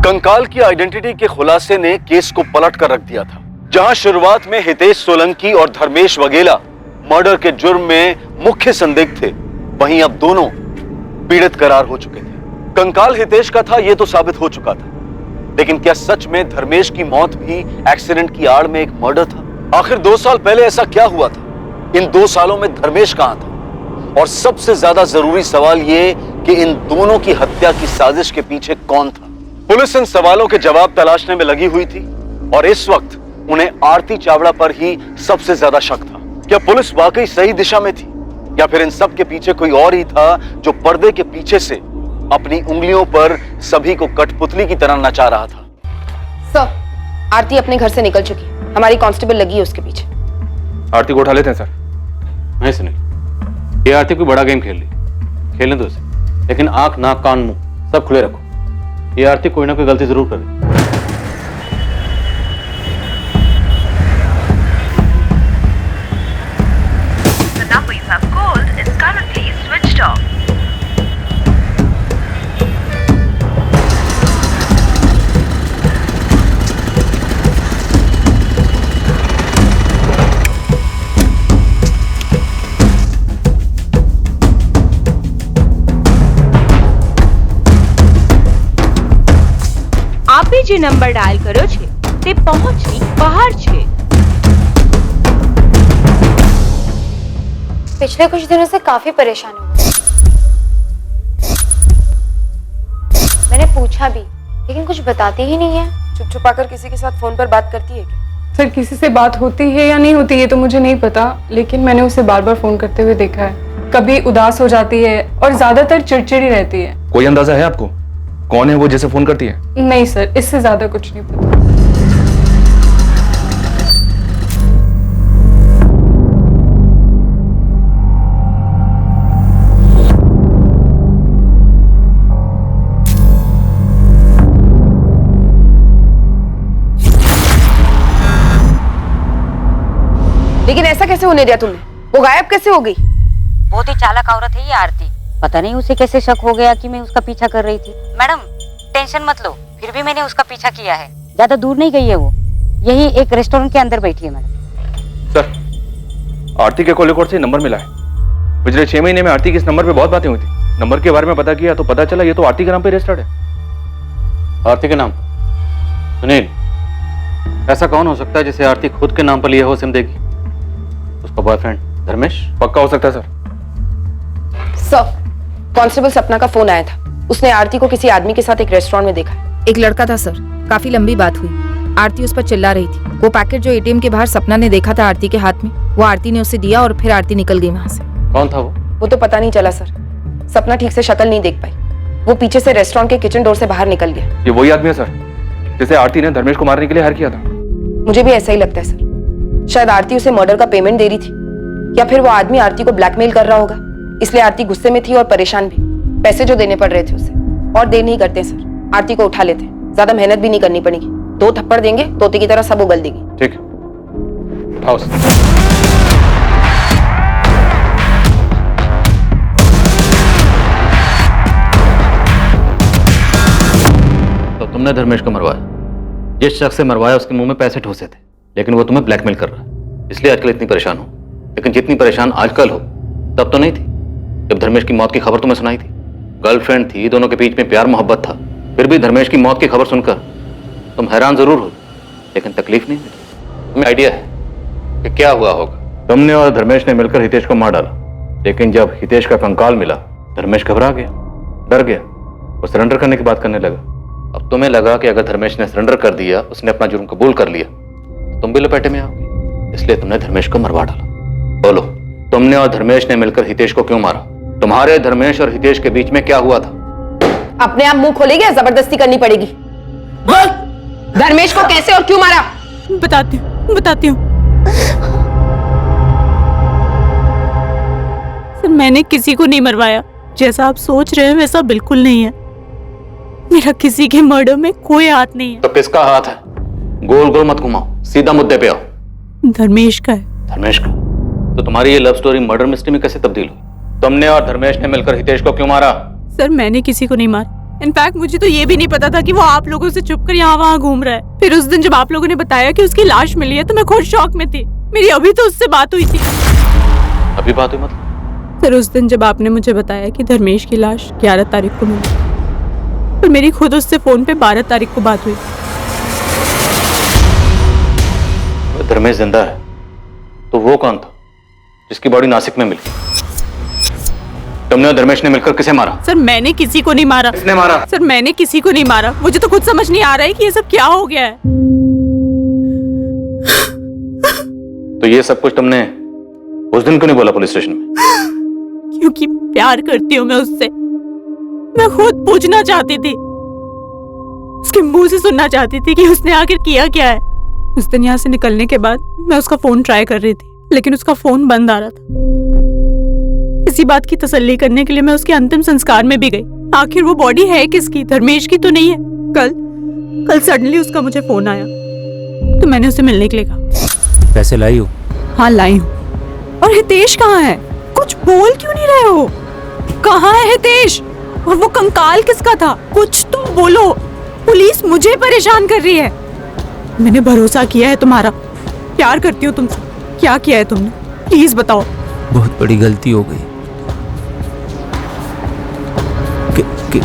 कंकाल की आइडेंटिटी के खुलासे ने केस को पलट कर रख दिया था। जहां शुरुआत में हितेश सोलंकी और धर्मेश वगेला मर्डर के जुर्म में मुख्य संदिग्ध थे, वहीं अब दोनों पीड़ित करार हो चुके थे। कंकाल हितेश का था, यह तो साबित हो चुका था, लेकिन क्या सच में धर्मेश की मौत भी एक्सीडेंट की आड़ में एक मर्डर था? आखिर 2 साल पहले ऐसा क्या हुआ था? इन 2 सालों में धर्मेश कहां था? और सबसे ज्यादा जरूरी सवाल ये कि इन दोनों की हत्या की साजिश के पीछे कौन था? पुलिस इन सवालों के जवाब तलाशने में लगी हुई थी और इस वक्त उन्हें आरती चावड़ा पर ही सबसे ज्यादा शक था। क्या पुलिस वाकई सही दिशा में थी या फिर इन सब के पीछे कोई और ही था जो पर्दे के पीछे से अपनी उंगलियों पर सभी को कठपुतली की तरह नचा रहा था? सर, आरती अपने घर से निकल चुकी है। हमारी कांस्टेबल लगी है उसके पीछे। आरती को उठा लेते हैं सर। नहीं सुनील, ये आरती कोई बड़ा गेम खेल रही, खेलने दो उसे, लेकिन आंख नाक कान मुंह सब खुले रखो। ये आरती कोई ना कोई गलती जरूर कर रही। The number you have called is currently switched off. આપે જે નંબર ડાયલ કર્યો છે તે પહોંચની બહાર છે। पिछले कुछ दिनों से काफी परेशान हूँ। मैंने पूछा भी, लेकिन कुछ बताती ही नहीं है। चुप छुपाकर किसी के साथ फोन पर बात करती है क्या? सर, किसी से बात होती है या नहीं होती ये तो मुझे नहीं पता, लेकिन मैंने उसे बार बार फोन करते हुए देखा है। कभी उदास हो जाती है और ज्यादातर चिड़चिड़ी रहती है। कोई अंदाजा है आपको कौन है वो जिसे फोन करती है? नहीं सर, इससे ज्यादा कुछ नहीं पता। लेकिन ऐसा कैसे होने दिया तुमने? वो गायब कैसे हो गई? बहुत ही चालाक औरत है ये आरती। पता नहीं उसे कैसे शक हो गया कि मैं उसका पीछा कर रही थी। मैडम टेंशन मत लो, फिर भी मैंने उसका पीछा किया है। ज्यादा दूर नहीं गई है वो, यही एक रेस्टोरेंट के अंदर बैठी है। मैडम सर, आरती के कॉल रिकॉर्ड से नंबर मिला है। पिछले 6 महीने में आरती की इस नंबर पे बहुत बातें हुई थी। नंबर के बारे में पता किया तो पता चला ये तो आरती के नाम पे रजिस्टर्ड है। आरती के नाम? सुनील, ऐसा कौन हो सकता है जिसे आरती खुद के नाम पर लिए हो सिम देगी? उसका बॉयफ्रेंड धर्मेश? पक्का हो सकता है सर। सर, कांस्टेबल सपना का फोन आया था। उसने आरती को किसी आदमी के साथ एक रेस्टोरेंट में देखा है। एक लड़का था सर, काफी लंबी बात हुई। आरती उस पर चिल्ला रही थी। वो पैकेट जो एटीएम के बाहर सपना ने देखा था आरती के हाथ में, वो आरती ने उसे दिया और फिर आरती निकल गई वहां से। कौन था वो? वो तो पता नहीं चला सर। सपना ठीक से शक्ल नहीं देख पाई। वो पीछे से रेस्टोरेंट के किचन डोर से बाहर निकल गया। ये वही आदमी है सर जिसे आरती ने धर्मेश को मारने के लिए हायर किया था। मुझे भी ऐसा ही लगता है सर। शायद आरती उसे मर्डर का पेमेंट दे रही थी या फिर वो आदमी आरती को ब्लैकमेल कर रहा होगा, इसलिए आरती गुस्से में थी और परेशान भी। पैसे जो देने पड़ रहे थे उसे, और देर नहीं करते सर, आरती को उठा लेते, ज्यादा मेहनत भी नहीं करनी पड़ेगी। 2 थप्पड़ देंगे, तोते की तरह सब उगल देगी। ठीक है, उठाओ उसे। तो तुमने धर्मेश को मरवाया। जिस शख्स से मरवाया उसके मुंह में पैसे ठोसे थे, लेकिन वो तुम्हें ब्लैकमेल कर रहा है, इसलिए आजकल इतनी परेशान हो। लेकिन जितनी परेशान आजकल हो तब तो नहीं थी जब धर्मेश की मौत की खबर तुम्हें सुनाई थी। गर्लफ्रेंड थी, दोनों के बीच में प्यार मोहब्बत था, फिर भी धर्मेश की मौत की खबर सुनकर तुम हैरान जरूर हो, लेकिन तकलीफ नहीं मिली। तुम्हें आइडिया है कि क्या हुआ होगा। तुमने और धर्मेश ने मिलकर हितेश को मार डाला, लेकिन जब हितेश का कंकाल मिला धर्मेश घबरा गया, डर गया, वो सरेंडर करने की बात करने लगा। अब तुम्हें लगा कि अगर धर्मेश ने सरेंडर कर दिया, उसने अपना जुर्म कबूल कर लिया, तो तुम भी लपेटे में आओगे, इसलिए तुमने धर्मेश को मरवा डाला। बोलो, तुमने और धर्मेश ने मिलकर हितेश को क्यों मारा? तुम्हारे धर्मेश और हितेश के बीच में क्या हुआ था? अपने आप मुंह खोलेगी या जबरदस्ती करनी पड़ेगी? धर्मेश को कैसे और क्यों मारा? बताती हूँ। सर, मैंने किसी को नहीं मरवाया। जैसा आप सोच रहे हैं वैसा बिल्कुल नहीं है। मेरा किसी के मर्डर में कोई हाथ नहीं है। तो किसका हाथ है? गोल गोल मत घुमाओ, सीधा मुद्दे पे आओ। धर्मेश का है। धर्मेश का? तो तुम्हारी ये लव स्टोरी मर्डर मिस्ट्री में कैसे तब्दील हुई? तुमने और धर्मेश ने मिलकर हितेश को क्यों मारा? सर, मैंने किसी को नहीं मारा। इनफैक्ट मुझे तो ये भी नहीं पता था कि वो आप लोगों से छुपकर यहाँ वहाँ घूम रहा है। फिर उस दिन जब आप लोगों ने बताया कि उसकी लाश मिली है तो मैं खुद शॉक में थी। मेरी अभी तो उससे बात हुई थी। अभी बात हुई मतलब? सर, उस दिन जब आपने मुझे बताया कि धर्मेश की लाश 11 तारीख को मिली, और मेरी खुद उससे फोन पे 12 तारीख को बात हुई। धर्मेश जिंदा है तो वो कौन था जिसकी बॉडी नासिक में मिली? तुमने और धर्मेश ने मिलकर किसे मारा? सर, मैंने किसी को नहीं मारा। किसने मारा? सर, मैंने किसी को नहीं मारा। मुझे तो खुद समझ नहीं आ रहा है कि ये सब क्या हो गया है। तो ये सब कुछ तुमने उस दिन क्यों नहीं बोला पुलिस स्टेशन में? क्योंकि प्यार करती हूँ मैं उससे। मैं खुद पूछना चाहती थी, उसके मुंह से सुनना चाहती थी कि उसने आखिर किया क्या है। उस दिन यहाँ से निकलने के बाद मैं उसका फोन ट्राई कर रही थी, लेकिन उसका फोन बंद आ रहा था। इसी बात की तसल्ली करने के लिए मैं उसके अंतिम संस्कार में भी गई। आखिर वो बॉडी है किसकी? धर्मेश की तो नहीं है। कल सडनली उसका मुझे फोन आया, तो मैंने उसे मिलने के लिए कहा। पैसे लाई हो? हाँ, लाई हूँ। और हितेश कहाँ है? कुछ बोल क्यों नहीं रहे हो? कहाँ है हितेश? और वो कंकाल किसका था? कुछ तो बोलो। पुलिस मुझे परेशान कर रही है। मैंने भरोसा किया है तुम्हारा, प्यार करती हूँ तुमसे। क्या किया है तुमने? प्लीज बताओ। बहुत बड़ी गलती हो गई।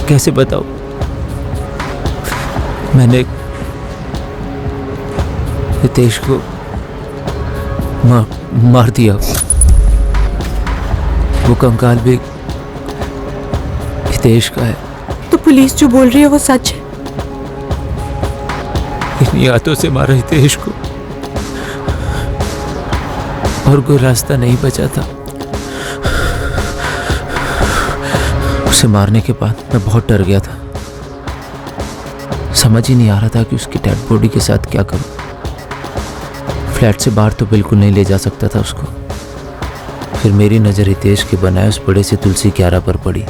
कैसे बताओ? मैंने हितेश को मार दिया। वो कंकाल भी हितेश का है। तो पुलिस जो बोल रही है वो सच है? इन्हीं हाथों से मारा हितेश को, और कोई रास्ता नहीं बचा था। उसे मारने के बाद मैं बहुत डर गया था। समझ ही नहीं आ रहा था कि उसकी डेड बॉडी के साथ क्या करूं। फ्लैट से बाहर तो बिल्कुल नहीं ले जा सकता था उसको। फिर मेरी नजर हितेश के बनाए उस बड़े से तुलसी क्यारा पर पड़ी।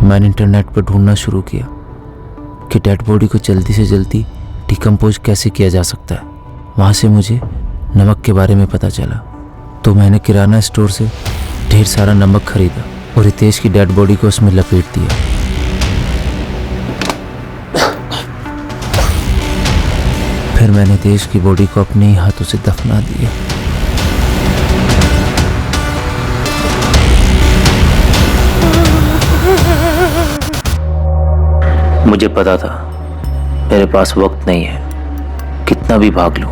मैंने इंटरनेट पर ढूंढना शुरू किया कि डेड बॉडी को जल्दी से जल्दी डिकम्पोज कैसे किया जा सकता है। वहाँ से मुझे नमक के बारे में पता चला, तो मैंने किराना स्टोर से ढेर सारा नमक खरीदा और हितेश की डेड बॉडी को उसमें लपेट दिया। फिर मैंने हितेश की बॉडी को अपने ही हाथों से दफना दिया। मुझे पता था मेरे पास वक्त नहीं है, कितना भी भाग लूं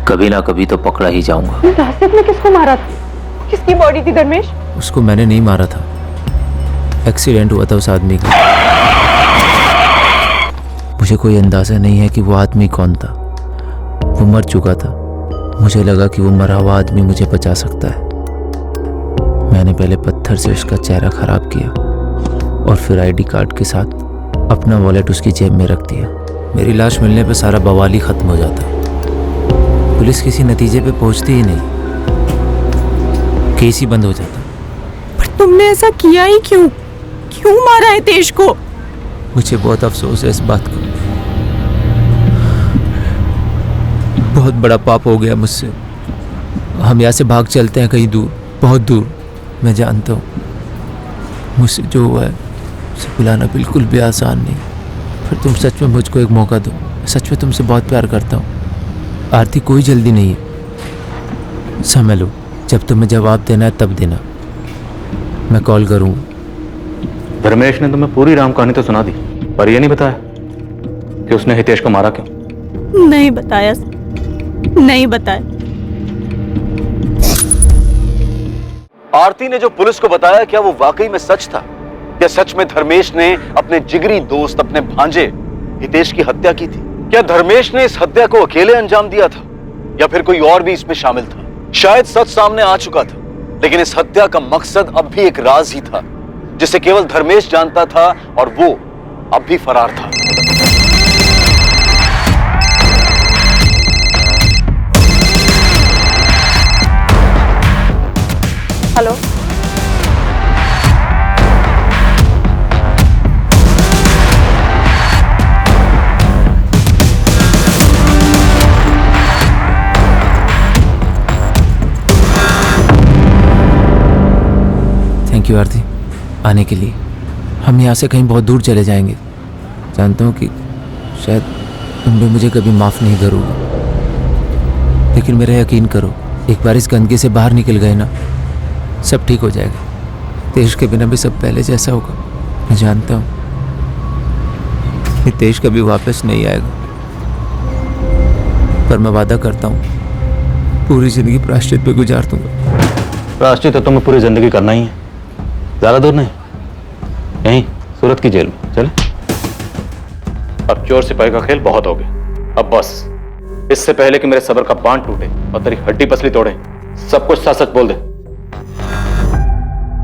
कभी ना कभी तो पकड़ा ही जाऊंगा। रास्ते में किसको मारा था? किसकी बॉडी थी धर्मेश? उसको मैंने नहीं मारा था, एक्सीडेंट हुआ था उस आदमी का। मुझे कोई अंदाजा नहीं है कि वो आदमी कौन था। वो मर चुका था। मुझे लगा कि वो मरा हुआ आदमी मुझे बचा सकता है। मैंने पहले पत्थर से उसका चेहरा खराब किया और फिर आईडी कार्ड के साथ अपना वॉलेट उसकी जेब में रख दिया। मेरी लाश मिलने पे सारा बवाल ही खत्म हो जाता। पुलिस किसी नतीजे पे पहुंचती ही नहीं, केस ही बंद हो जाता। पर तुमने ऐसा किया ही क्यों? क्यों मारा हितेश को? मुझे बहुत अफसोस है इस बात को। बहुत बड़ा पाप हो गया मुझसे। हम यहाँ से भाग चलते हैं कहीं दूर, बहुत दूर। मैं जानता हूँ मुझसे जो हुआ है उसे भुलाना बिल्कुल भी आसान नहीं। फिर तुम सच में मुझको एक मौका दो। मैं सच में तुमसे बहुत प्यार करता हूँ। आरती, कोई जल्दी नहीं है, समझ लो। जब तुम्हें जवाब देना है तब देना, मैं कॉल करूँगा। धर्मेश ने तुम्हें पूरी राम कहानी तो सुना दी, पर यह नहीं बताया कि उसने हितेश को मारा क्यों। नहीं बताया, नहीं बताया। आरती ने जो पुलिस को बताया, क्या वो वाकई में सच था? क्या सच में धर्मेश ने अपने जिगरी दोस्त, अपने भांजे हितेश की हत्या की थी? क्या धर्मेश ने इस हत्या को अकेले अंजाम दिया था, या फिर कोई और भी इसमें शामिल था? शायद सच सामने आ चुका था, लेकिन इस हत्या का मकसद अब भी एक राज ही था, जिसे केवल धर्मेश जानता था, और वो अब भी फरार था। हेलो, थैंक यू आरती आने के लिए। हम यहाँ से कहीं बहुत दूर चले जाएंगे। जानता हूँ कि शायद तुम भी मुझे कभी माफ़ नहीं करोगे, लेकिन मेरा यकीन करो, एक बार इस गंदगी से बाहर निकल गए ना, सब ठीक हो जाएगा। देश के बिना भी सब पहले जैसा होगा। मैं जानता हूँ देश कभी वापस नहीं आएगा, पर मैं वादा करता हूँ पूरी जिंदगी प्रायश्चित पे गुजार दूंगा। प्रायश्चित तो तुम्हें पूरी जिंदगी करना ही है, ज्यादा दूर नहीं, यहीं सूरत की जेल में। चले, अब चोर सिपाही का खेल बहुत हो गया। अब बस, इससे पहले कि मेरे सब्र का बांध टूटे और तेरी हड्डी पसली तोड़े, सब कुछ सच सच बोल दे।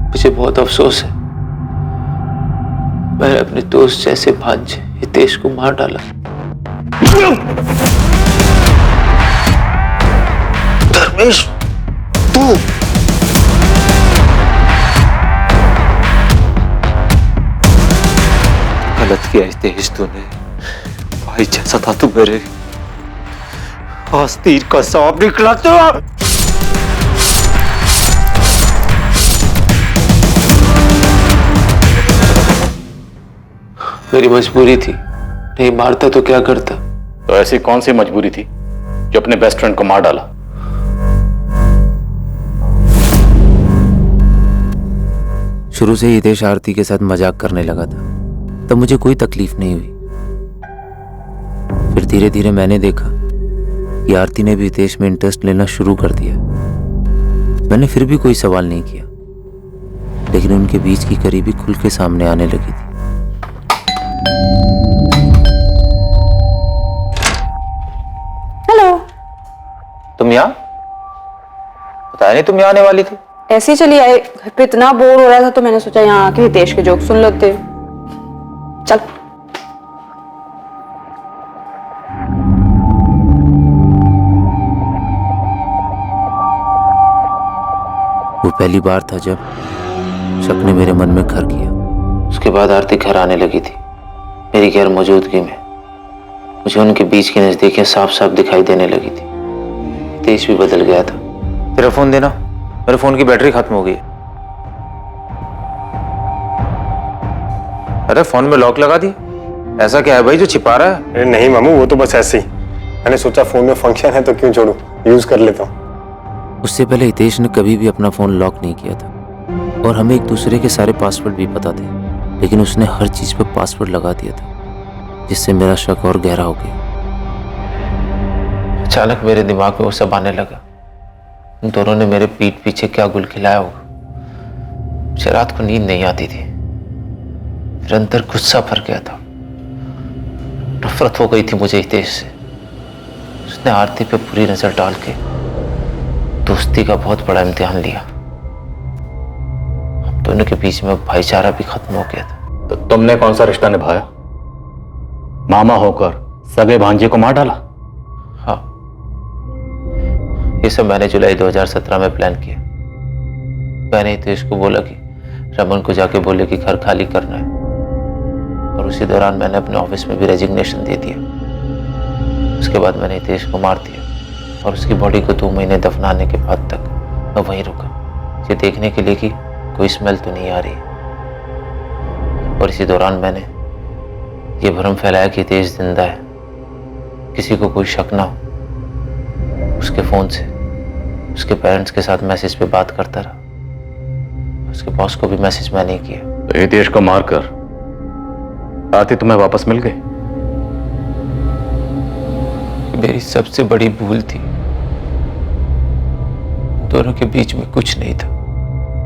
मुझे बहुत अफसोस है, मैंने अपने दोस्त जैसे भांजे हितेश को मार डाला। धर्मेश, तू गलत किया हितेश तूने। भाई जैसा था तू मेरे, आज तीर का सांप निकला तो। मेरी मजबूरी थी, नहीं मारता तो क्या करता। तो ऐसी कौन सी मजबूरी थी जो अपने बेस्ट फ्रेंड को मार डाला? शुरू से ही हितेश आरती के साथ मजाक करने लगा था, तब मुझे कोई तकलीफ नहीं हुई। फिर धीरे धीरे मैंने देखा कि आरती ने भी हितेश में इंटरेस्ट लेना शुरू कर दिया। मैंने फिर भी कोई सवाल नहीं किया, लेकिन उनके बीच की करीबी खुल के सामने आने लगी थी। हेलो, तुम यहाँ? बताया नहीं तुम यहाँ आने वाली थी। ऐसे ही चली आए, घर पे इतना बोर हो रहा था तो मैंने सोचा यहाँ आके हितेश के जोक सुन लेते। चल। वो पहली बार था जब शक ने मेरे मन में घर किया। उसके बाद आरती घर आने लगी थी मेरी गैर मौजूदगी में। मुझे उनके बीच की नजदीकियां साफ साफ दिखाई देने लगी थी। हितेश भी बदल गया था। तेरा फोन देना, मेरे फोन की बैटरी खत्म हो गई। अरे फोन में लॉक लगा दी, ऐसा क्या है भाई जो छिपा रहा है? अरे नहीं मामू, वो तो बस ऐसे ही। मैंने सोचा फोन में फंक्शन है तो क्यों छोड़ूं, यूज कर लेता हूँ। उससे पहले हितेश ने कभी भी अपना फोन लॉक नहीं किया था और हमें एक दूसरे के सारे पासवर्ड भी पता थे, लेकिन उसने हर चीज पर पासवर्ड लगा दिया था, जिससे मेरा शक और गहरा हो गया। अचानक मेरे दिमाग में वो सब आने लगा। उन दोनों ने मेरे पीठ पीछे क्या गुल खिलाया होगा। मुझे रात को नींद नहीं आती थी। फिर अंदर गुस्सा भर गया था, नफरत हो गई थी मुझे हितेश से। उसने आरती पे बुरी नजर डाल के दोस्ती का बहुत बड़ा इम्तिहान लिया। हम दोनों के बीच में भाईचारा भी खत्म हो गया था। तो तुमने कौन सा रिश्ता निभाया? मामा होकर सगे भांजे को मार डाला? हाँ, ये सब मैंने जुलाई 2017 में प्लान किया। मैंने हितेश को बोला कि रमन को जाके बोले कि घर खाली करना है, और उसी दौरान मैंने अपने ऑफिस में भी रेजिग्नेशन दे दिया। उसके बाद मैंने हितेश को मार दिया और उसकी बॉडी को 2 महीने दफनाने के बाद तक मैं वहीं रुका, ये देखने के लिए कि कोई स्मेल तो नहीं आ रही। और इसी दौरान मैंने ये भ्रम फैलाया कि हितेश जिंदा है, किसी को कोई शक ना हो। उसके फोन से उसके पेरेंट्स के साथ मैसेज पे बात करता रहा। उसके बॉस को भी मैसेज मैंने ही किया। तो हितेश को मारकर आरती तुम्हें वापस मिल गई? मेरी सबसे बड़ी भूल थी, दोनों के बीच में कुछ नहीं था।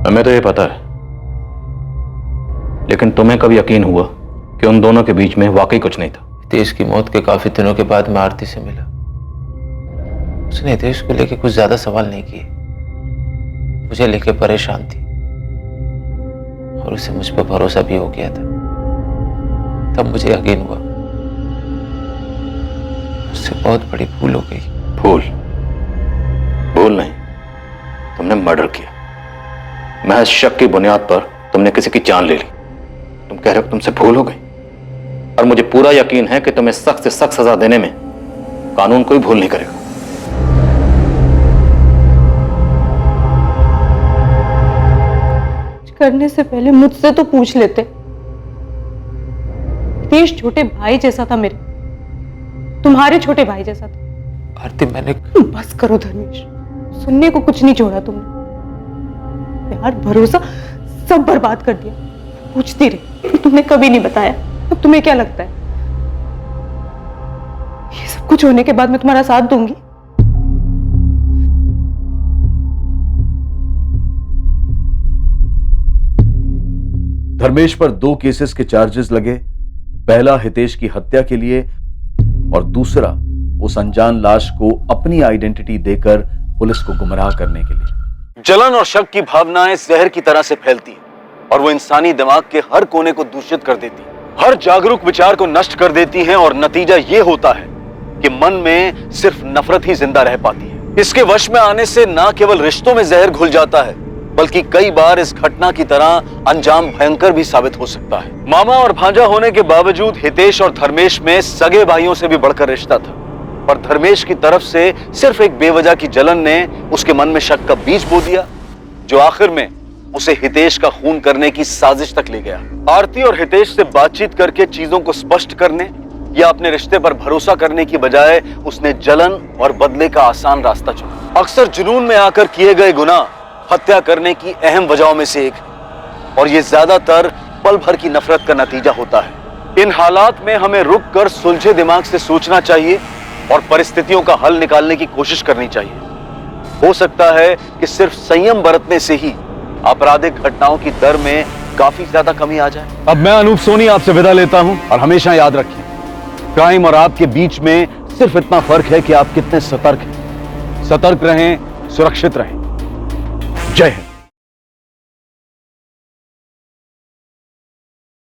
हमें तो ये पता है, लेकिन तुम्हें कब यकीन हुआ कि उन दोनों के बीच में वाकई कुछ नहीं था? हितेश की मौत के काफी दिनों के बाद मैं आरती से मिला। उसने हितेश को लेके कुछ ज्यादा सवाल नहीं किए, मुझे लेके परेशान थी, और उसे मुझ पर भरोसा भी हो गया था। तब मुझे यकीन हुआ उससे बहुत बड़ी भूल हो गई। भूल नहीं, तुमने मर्डर किया। महज शक की बुनियाद पर तुमने किसी की जान ले ली। तुम कह रहे हो तुमसे भूल हो गई, और मुझे पूरा यकीन है कि तुम्हें सख्त से सख्त सजा देने में कानून कोई भूल नहीं करेगा। करने से पहले मुझसे तो पूछ लेते। हितेश छोटे भाई जैसा था मेरे, तुम्हारे छोटे भाई जैसा था। आरती मैंने बस करो धर्मेश, सुनने को कुछ नहीं छोड़ा तुमने। प्यार भरोसा सब बर्बाद कर दिया। पूछती रही, तुमने कभी नहीं बताया। अब तुम्हें क्या लगता है ये सब कुछ होने के बाद मैं तुम्हारा साथ दूंगी? धर्मेश पर 2 केसेस के चार्जेस लगे। पहला हितेश की हत्या के लिए, और दूसरा उस अनजान लाश को अपनी आइडेंटिटी देकर पुलिस को गुमराह करने के लिए। जलन और शक की भावनाएं जहर की तरह से फैलती हैं, और वो इंसानी दिमाग के हर कोने को दूषित कर देती हैं, हर जागरूक विचार को नष्ट कर देती हैं, और नतीजा ये होता है कि मन में सिर्फ नफरत ही जिंदा रह पाती है। इसके वश में आने से न केवल रिश्तों में जहर घुल जाता है, बल्कि कई बार इस घटना की तरह अंजाम भयंकर भी साबित हो सकता है। मामा और भांजा होने के बावजूद हितेश और धर्मेश में सगे भाइयों से भी बढ़कर रिश्ता था, पर धर्मेश की तरफ से सिर्फ एक बेवजह की जलन ने उसके मन में शक का बीज बो दिया, जो आखिर में उसे हितेश का खून करने की साजिश तक ले गया। आरती और हितेश से बातचीत करके चीजों को स्पष्ट करने या अपने रिश्ते पर भरोसा करने की बजाय उसने जलन और बदले का आसान रास्ता चुना। अक्सर जुनून में आकर किए गए गुनाह हत्या करने की अहम वजहों में से एक, और ये ज्यादातर पल भर की नफरत का नतीजा होता है। इन हालात में हमें रुककर सुलझे दिमाग से सोचना चाहिए और परिस्थितियों का हल निकालने की कोशिश करनी चाहिए। हो सकता है कि सिर्फ संयम बरतने से ही आपराधिक घटनाओं की दर में काफी ज्यादा कमी आ जाए। अब मैं अनूप सोनी आपसे विदा लेता हूं, और हमेशा याद रखिए, क्राइम और आपके बीच में सिर्फ इतना फर्क है कि आप कितने सतर्क हैं। सतर्क रहें, सुरक्षित रहें। जय हिंद।